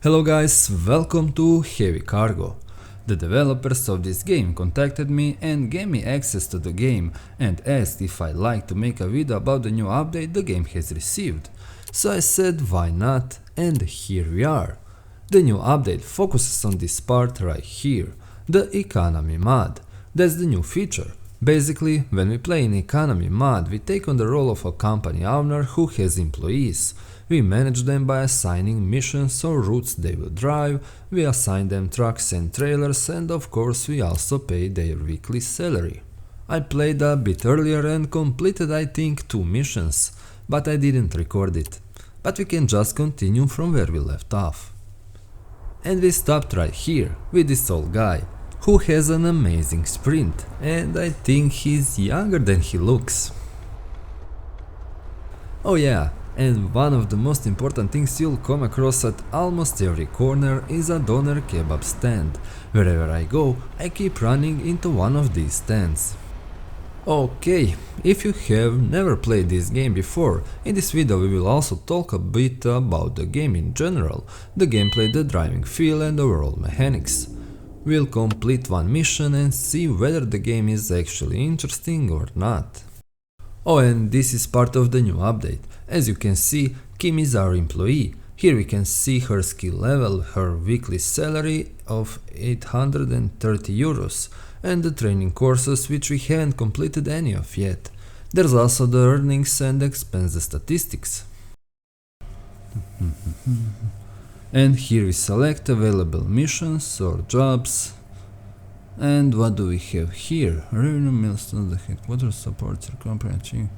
Hello guys, welcome to Heavy Cargo. The developers of this game contacted me and gave me access to the game and asked if I'd like to make a video about the new update the game has received. So I said why not, and here we are. The new update focuses on this part right here, the economy mod. That's the new feature. Basically, when we play in economy mod, we take on the role of a company owner who has employees. We manage them by assigning missions or routes they will drive, we assign them trucks and trailers, and of course we also pay their weekly salary. I played a bit earlier and completed I think 2 missions, but I didn't record it. But we can just continue from where we left off. And we stopped right here with this old guy, who has an amazing sprint, and I think he's younger than he looks. Oh yeah, and one of the most important things you'll come across at almost every corner is a doner kebab stand. Wherever I go, I keep running into one of these stands. Okay, if you have never played this game before, in this video we will also talk a bit about the game in general, the gameplay, the driving feel and overall mechanics. We'll complete one mission and see whether the game is actually interesting or not. Oh, and this is part of the new update. As you can see, Kim is our employee. Here we can see her skill level, her weekly salary of 830 euros, and the training courses which we haven't completed any of yet. There's also the earnings and expenses statistics. And here we select available missions or jobs. And what do we have here? Revenue milestones, the headquarters supports your company.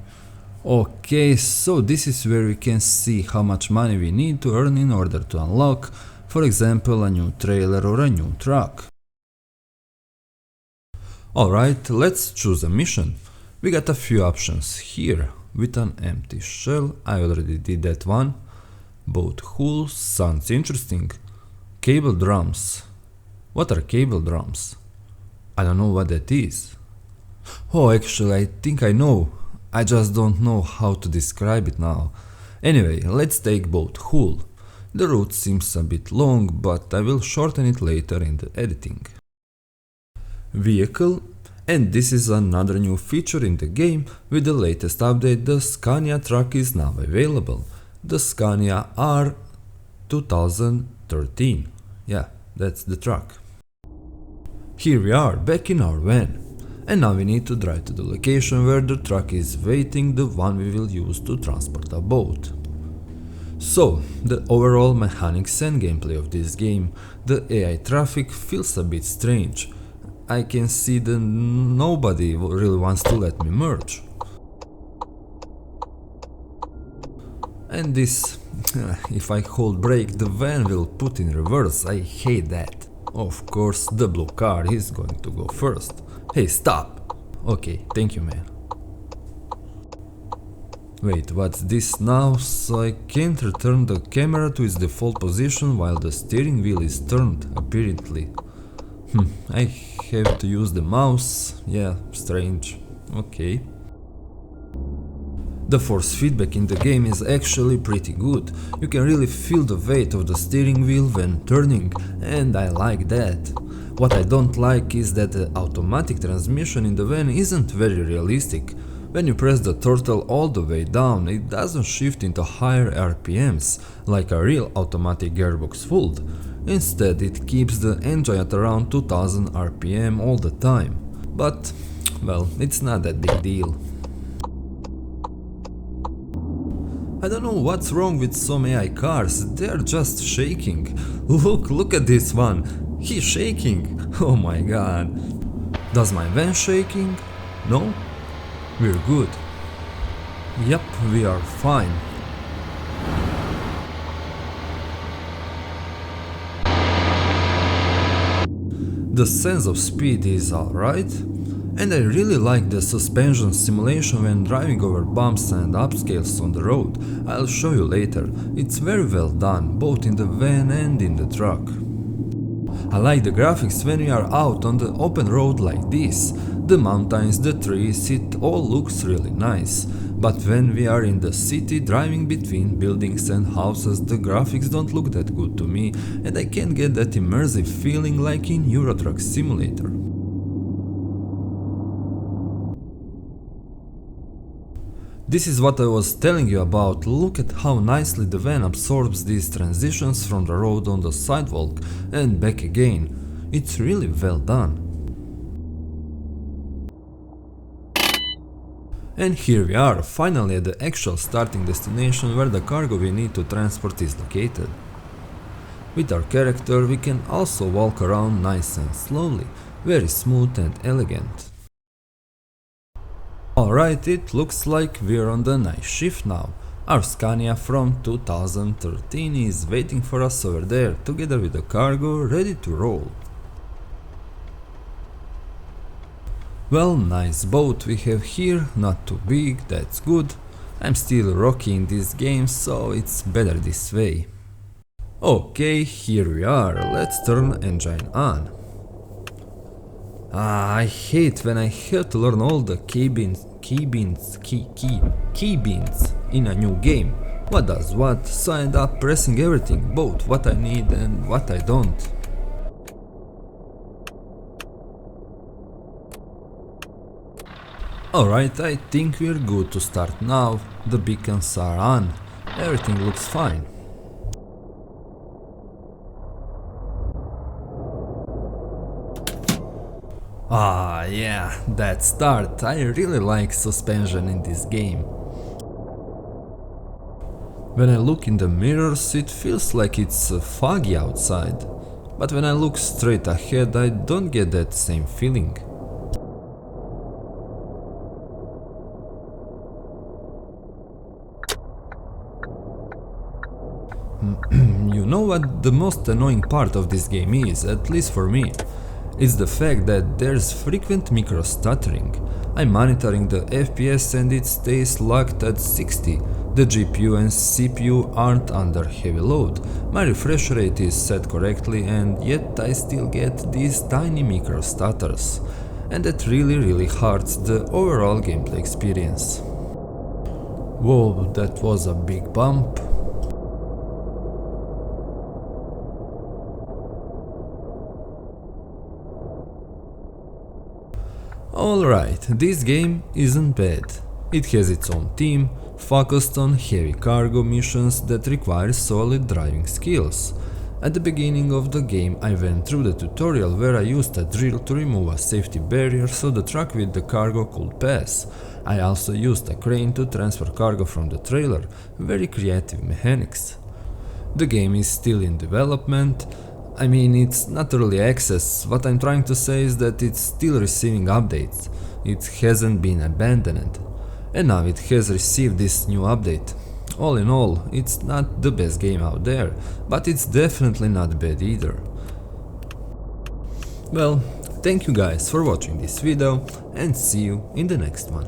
Okay, so this is where we can see how much money we need to earn in order to unlock, for example, a new trailer or a new truck. Alright, let's choose a mission. We got a few options here. With an empty shell, I already did that one. Boat hulls sounds interesting. Cable drums. What are cable drums? I don't know what that is. Oh, actually, I think I know. I just don't know how to describe it now. Anyway, let's take boat hull. The route seems a bit long, but I will shorten it later in the editing. Vehicle. And this is another new feature in the game. With the latest update, the Scania truck is now available. The Scania R 2013. Yeah, that's the truck. Here we are, back in our van. And now we need to drive to the location where the truck is waiting, the one we will use to transport a boat. So, the overall mechanics and gameplay of this game, the AI traffic feels a bit strange. I can see that nobody really wants to let me merge. And this, if I hold brake, the van will put in reverse. I hate that. Of course, the blue car is going to go first. Hey, stop! Okay, thank you, man. Wait, what's this now? So I can't return the camera to its default position while the steering wheel is turned, apparently. I have to use the mouse. Yeah, strange. Okay. The force feedback in the game is actually pretty good. You can really feel the weight of the steering wheel when turning, and I like that. What I don't like is that the automatic transmission in the van isn't very realistic. When you press the throttle all the way down, it doesn't shift into higher RPMs, like a real automatic gearbox would. Instead, it keeps the engine at around 2000 RPM all the time. But, well, it's not that big deal. I don't know what's wrong with some AI cars, they're just shaking. Look at this one, he's shaking, oh my god. Does my van shaking? No? We're good. Yep, we are fine. The sense of speed is alright. And I really like the suspension simulation when driving over bumps and upscales on the road. I'll show you later. It's very well done, both in the van and in the truck. I like the graphics when we are out on the open road like this. The mountains, the trees, it all looks really nice. But when we are in the city driving between buildings and houses, the graphics don't look that good to me, and I can't get that immersive feeling like in Euro Truck Simulator. This is what I was telling you about. Look at how nicely the van absorbs these transitions from the road on the sidewalk and back again. It's really well done. And here we are, finally at the actual starting destination where the cargo we need to transport is located. With our character we can also walk around nice and slowly, very smooth and elegant. Alright, it looks like we're on the night shift now. Our Scania from 2013 is waiting for us over there, together with the cargo ready to roll. Well, nice boat we have here, not too big, that's good. I'm still rocking this game, so it's better this way. Okay, here we are, let's turn engine on. I hate when I have to learn all the key beans in a new game. What does what, so I end up pressing everything, both what I need and what I don't. Alright, I think we're good to start now. The beacons are on. Everything looks fine. Ah, yeah, that start. I really like suspension in this game. When I look in the mirrors, it feels like it's foggy outside. But when I look straight ahead, I don't get that same feeling. You know what the most annoying part of this game is, at least for me? It's the fact that there's frequent micro stuttering. I'm monitoring the FPS and it stays locked at 60. The GPU and CPU aren't under heavy load. My refresh rate is set correctly and yet I still get these tiny micro stutters. And that really hurts the overall gameplay experience. Whoa, that was a big bump. Alright, this game isn't bad. It has its own team, focused on heavy cargo missions that require solid driving skills. At the beginning of the game I went through the tutorial where I used a drill to remove a safety barrier so the truck with the cargo could pass. I also used a crane to transfer cargo from the trailer, very creative mechanics. The game is still in development. I mean, it's not early access. What I'm trying to say is that it's still receiving updates. It hasn't been abandoned. And now it has received this new update. All in all, it's not the best game out there, but it's definitely not bad either. Well, thank you guys for watching this video and see you in the next one.